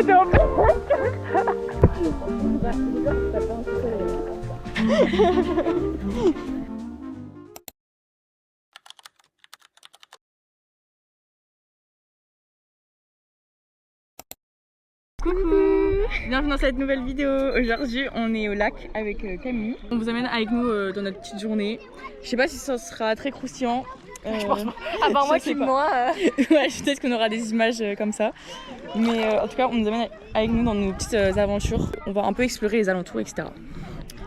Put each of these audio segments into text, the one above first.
Ouais, t'es en plus. Coucou! Bienvenue dans cette nouvelle vidéo. Aujourd'hui on est au lac avec Camille. On vous amène avec nous dans notre petite journée. Je sais pas si ça sera très croustillant. Je pense pas. À part moi qui moi. Ouais, peut-être qu'on aura des images comme ça. Mais en tout cas on nous amène avec nous dans nos petites aventures. On va un peu explorer les alentours, etc.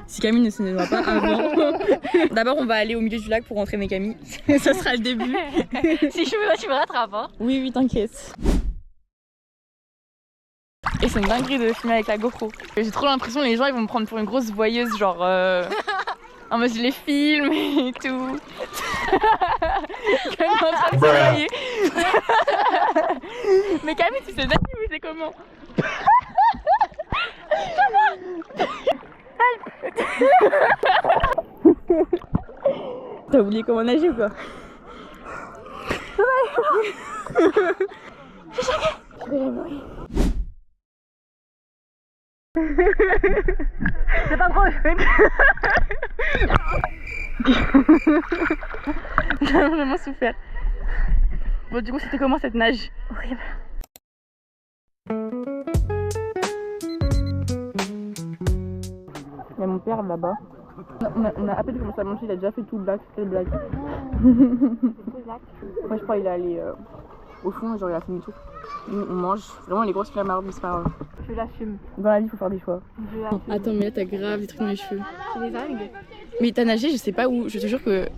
Si Camille ne se voit pas avant. D'abord on va aller au milieu du lac pour entraîner Camille. Ça sera le début. Si je veux là tu me rattrapes hein. Oui, t'inquiète. Et c'est une dinguerie de filmer avec la GoPro. J'ai trop l'impression que les gens ils vont me prendre pour une grosse voyeuse, genre en mode je les filme et tout. Camille est en train de se noyer. Mais Camille, tu sais nager ou c'est comment? T'as oublié comment nager ou quoi? C'est pas drôle. J'ai vraiment souffert. Bon du coup c'était comment cette nage? Horrible. Il y a mon père là-bas. On a à peine commencé à manger, il a déjà fait tout le lac. Quelle blague. Moi je crois qu'il est allé au fond, genre il a fini tout. Nous on mange vraiment les grosses flammardes, mais c'est pas grave. Je l'assume. Dans la vie il faut faire des choix. Je l'assume. Attends mais là t'as grave des trucs dans les cheveux. C'est des algues. Mais t'as nagé je sais pas où, je te jure que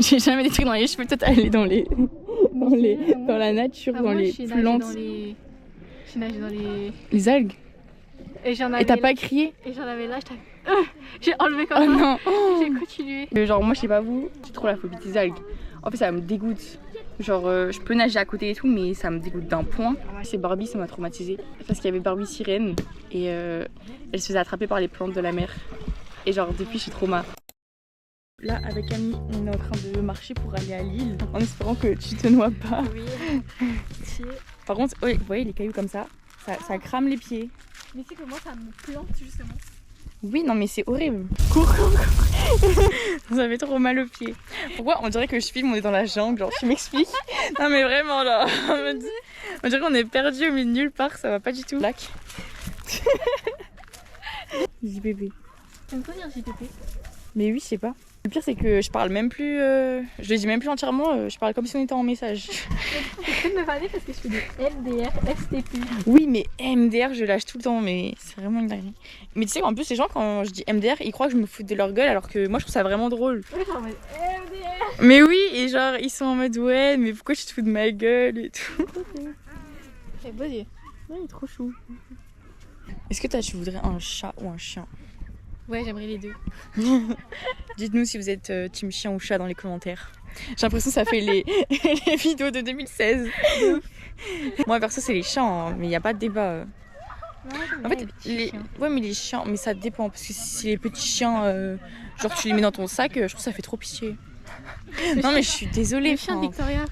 j'ai jamais des trucs dans les cheveux, peut-être aller dans la nature, dans les plantes. J'ai nagé dans les algues. Et t'as pas crié? Et j'en avais là, j'ai enlevé comme ça. ça. Non. J'ai continué. Genre moi je sais pas vous, j'ai trop la phobie des algues. En fait ça me dégoûte. Genre je peux nager à côté et tout mais ça me dégoûte d'un point. C'est Barbie, ça m'a traumatisée. Parce qu'il y avait Barbie sirène et elle se faisait attraper par les plantes de la mer. Et genre depuis je suis trauma. Là avec Camille on est en train de marcher pour aller à l'île en espérant que tu te noies pas. Oui. Par contre vous voyez les cailloux comme ça crame les pieds. Mais tu sais que moi ça me plante justement. Oui, non mais c'est horrible. Cours. Ça fait trop mal aux pieds. Pourquoi on dirait que je filme, on est dans la jungle, genre tu m'expliques? Non mais vraiment là, on dirait qu'on est perdu au milieu de nulle part, ça va pas du tout. Lac. JPP. T'aimes quoi dire JPP? Mais oui, je sais pas. Le pire c'est que je parle même plus, je le dis même plus entièrement, je parle comme si on était en message. Tu peux me parler parce que je fais des MDR, STP. Oui mais MDR je lâche tout le temps mais c'est vraiment une dinguerie. Mais tu sais qu'en plus les gens quand je dis MDR ils croient que je me fous de leur gueule alors que moi je trouve ça vraiment drôle. Oui genre en mode MDR. Mais oui et genre ils sont en mode ouais mais pourquoi tu te fous de ma gueule et tout. C'est beau Dieu. Ouais il est trop chou. Est-ce que tu voudrais un chat ou un chien? Ouais j'aimerais les deux. Dites-nous si vous êtes team chien ou chat dans les commentaires. J'ai l'impression que ça fait les vidéos de 2016. Moi perso c'est les chiens hein, mais il n'y a pas de débat. En fait ouais mais les chiens mais ça dépend parce que si les petits chiens genre tu les mets dans ton sac je trouve que ça fait trop pitié. Non mais je suis désolée. Le chien de Victoria.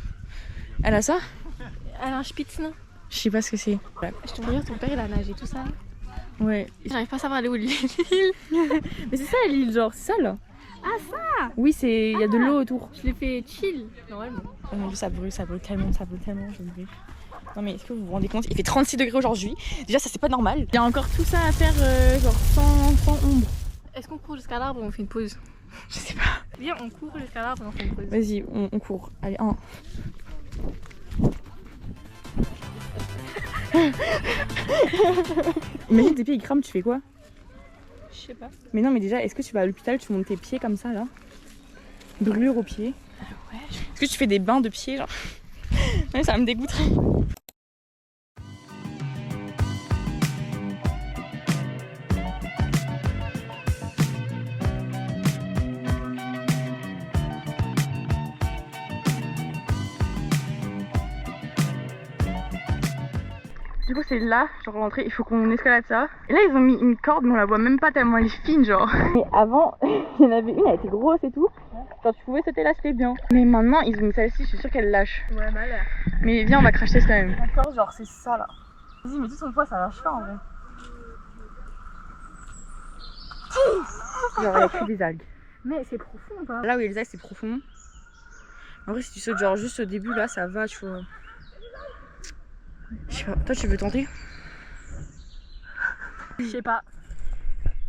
Elle a ça? Elle a un spitz non? Je sais pas ce que c'est. Je te jure ton père il a nagé tout ça. Ouais. J'arrive pas à savoir aller où l'île. Mais c'est ça l'île genre, c'est ça là. Ah ça? Oui c'est, il y a de l'eau autour. Je l'ai fait chill normalement. Oh mon dieu ça brûle tellement, je vais mourir. Non mais est-ce que vous vous rendez compte? Il fait 36 degrés aujourd'hui. Déjà ça c'est pas normal. Il y a encore tout ça à faire genre sans ombre. Est-ce qu'on court jusqu'à l'arbre ou on fait une pause? Je sais pas. Viens on court jusqu'à l'arbre et on fait une pause. Vas-y on court. Allez 1. Imagine tes pieds ils crament, tu fais quoi? Je sais pas. Mais non mais déjà est-ce que tu vas à l'hôpital, tu montes tes pieds comme ça là? Brûlure aux pieds. Ouais. Est-ce que tu fais des bains de pieds genre? Ouais, ça me dégoûterait. Du coup c'est là, genre l'entrée, il faut qu'on escalade ça. Et là ils ont mis une corde mais on la voit même pas tellement elle est fine genre. Mais avant, il y en avait une, elle était grosse et tout. Genre tu pouvais sauter là, c'était bien. Mais maintenant ils ont mis celle-ci, je suis sûre qu'elle lâche. Ouais bah l'air. Mais viens on va cracher quand même. Encore genre c'est ça là. Vas-y, mais tout son poids, ça lâche pas en vrai. Genre, il y a que des algues. Mais c'est profond ou pas? Là où il y a les algues, c'est profond. En vrai, si tu sautes genre juste au début, là, ça va, tu vois. Je sais pas, toi, tu veux tenter? Je sais pas.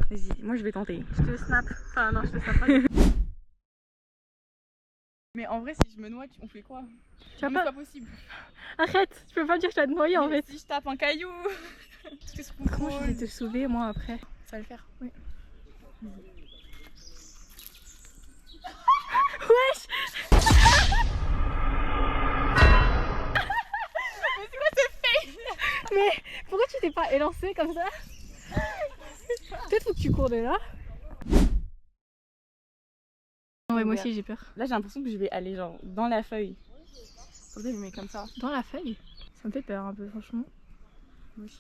Vas-y, moi, je vais tenter. Je te snap. Enfin, non, je te snap pas. Mais en vrai, si je me noie, on fait quoi? Tu vas C'est pas... pas possible. Arrête, tu peux pas me dire que tu vas te noyer en Mais fait. si je tape un caillou, qu'est-ce qu'on Comment je vais te sauver moi après? Ça va le faire. Oui. Wesh! Mais c'est quoi ce fail? Mais pourquoi tu t'es pas élancé comme ça? Peut-être faut que tu cours de là. Ouais, moi aussi j'ai peur. Là, j'ai l'impression que je vais aller genre dans la feuille. Pour ça, je me mets comme ça. Dans la feuille? Ça me fait peur un peu, franchement. Oui.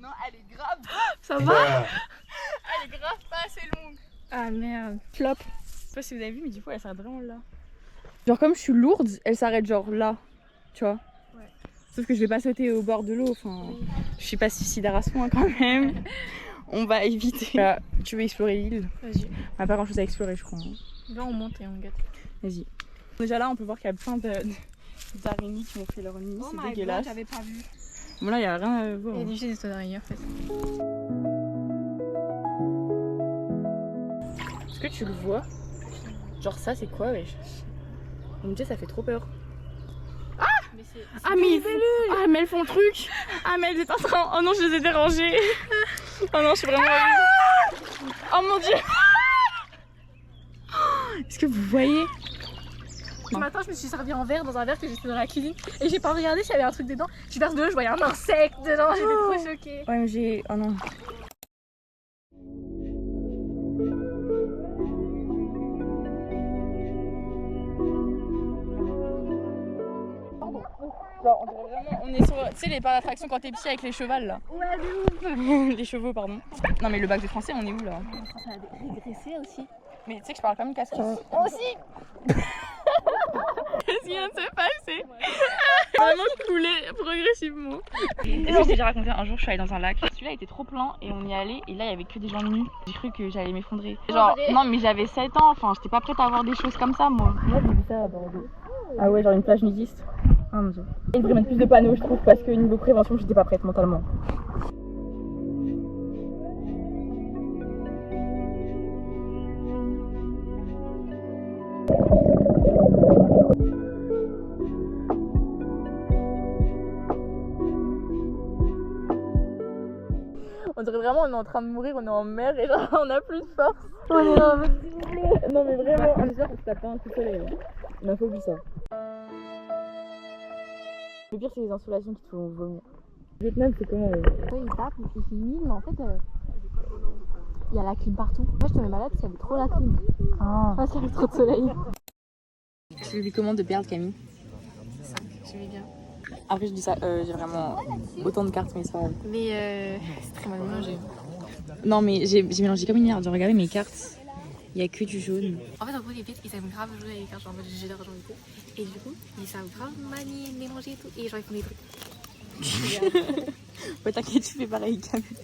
Non, elle est grave. Ça va? Elle est grave pas assez longue. Ah merde. Flop. Je sais pas si vous avez vu, mais du coup, elle s'arrête vraiment là. Genre, comme je suis lourde, elle s'arrête genre là. Tu vois? Ouais. Sauf que je vais pas sauter au bord de l'eau. Enfin, oui. Je suis pas suicidaire à ce point quand même. On va éviter. Là, tu veux explorer l'île? Vas-y. On a pas grand chose à explorer, je crois. Là, on monte et on gâte. Vas-y. Déjà là, on peut voir qu'il y a plein d'araignées qui ont fait leur nid. C'est dégueulasse. J'avais pas vu. Bon, là, il y a rien à voir. Il y a des gestes d'araignée en fait. Est-ce que tu le vois? Genre, ça, c'est quoi, wesh? Mon dieu, ça fait trop peur. Mais c'est. Ah mais elles font le truc. Ah mais elles étaient en train... Oh non, je les ai dérangées. Oh non, je suis vraiment... Oh mon dieu. Est-ce que vous voyez? Ce matin, je me suis servi en verre dans un verre que j'ai fait dans la cuisine et j'ai pas regardé s'il y avait un truc dedans. Je verse de l'eau, je voyais un insecte dedans, j'étais trop choquée. Ouais, mais j'ai... Oh non. Genre, on dirait vraiment... On est sur... Tu sais, les parcs d'attraction quand t'es petit avec les chevals, là. Ouais, de ouf. Les chevaux, pardon. Non mais le bac de français, on est où, là? Ça a régressé aussi. Mais tu sais que je parle comme une casquette. Moi aussi. Qu'est-ce qui vient de se passer? Vraiment couler progressivement. Est-ce que je t'ai déjà raconté un jour je suis allée dans un lac. Celui-là était trop plein et on y allait et là il y avait que des gens nus. J'ai cru que j'allais m'effondrer. Genre non mais j'avais 7 ans, enfin j'étais pas prête à voir des choses comme ça moi. Moi j'ai vu ça à Bordeaux. Ah ouais, genre une plage nudiste. Oh mon dieu. Ils devraient mettre plus de panneaux je trouve parce que niveau prévention j'étais pas prête mentalement. On dirait vraiment on est en train de mourir, on est en mer et genre on a plus de force. On est en mode non mais vraiment, on est sûr qu'on se tape pas un coup de soleil. On a phobie ça. Le pire c'est les insolations qui te font vomir. Le Vietnam c'est comment Ouais, il tape, il filme, mais en fait, il y a la clim partout. Moi, je tombais malade parce qu'il y avait trop la clim. Ah. Parce qu'il y avait trop de soleil. Tu lui commandes de perdre Camille? 5, j'aimais bien. Après je dis ça, j'ai vraiment autant de cartes mais ça... Mais c'est très mal mélangé. Non mais j'ai mélangé comme une merde, regardez mes cartes. Il y a que du jaune. En fait, en gros, les bêtes, ils aiment grave jouer avec les cartes, genre en mode j'ai d'argent et tout. Et du coup, ils savent grave manier, mélanger et tout. Et genre, ils font des trucs. Ouais t'inquiète, tu fais pareil Camille.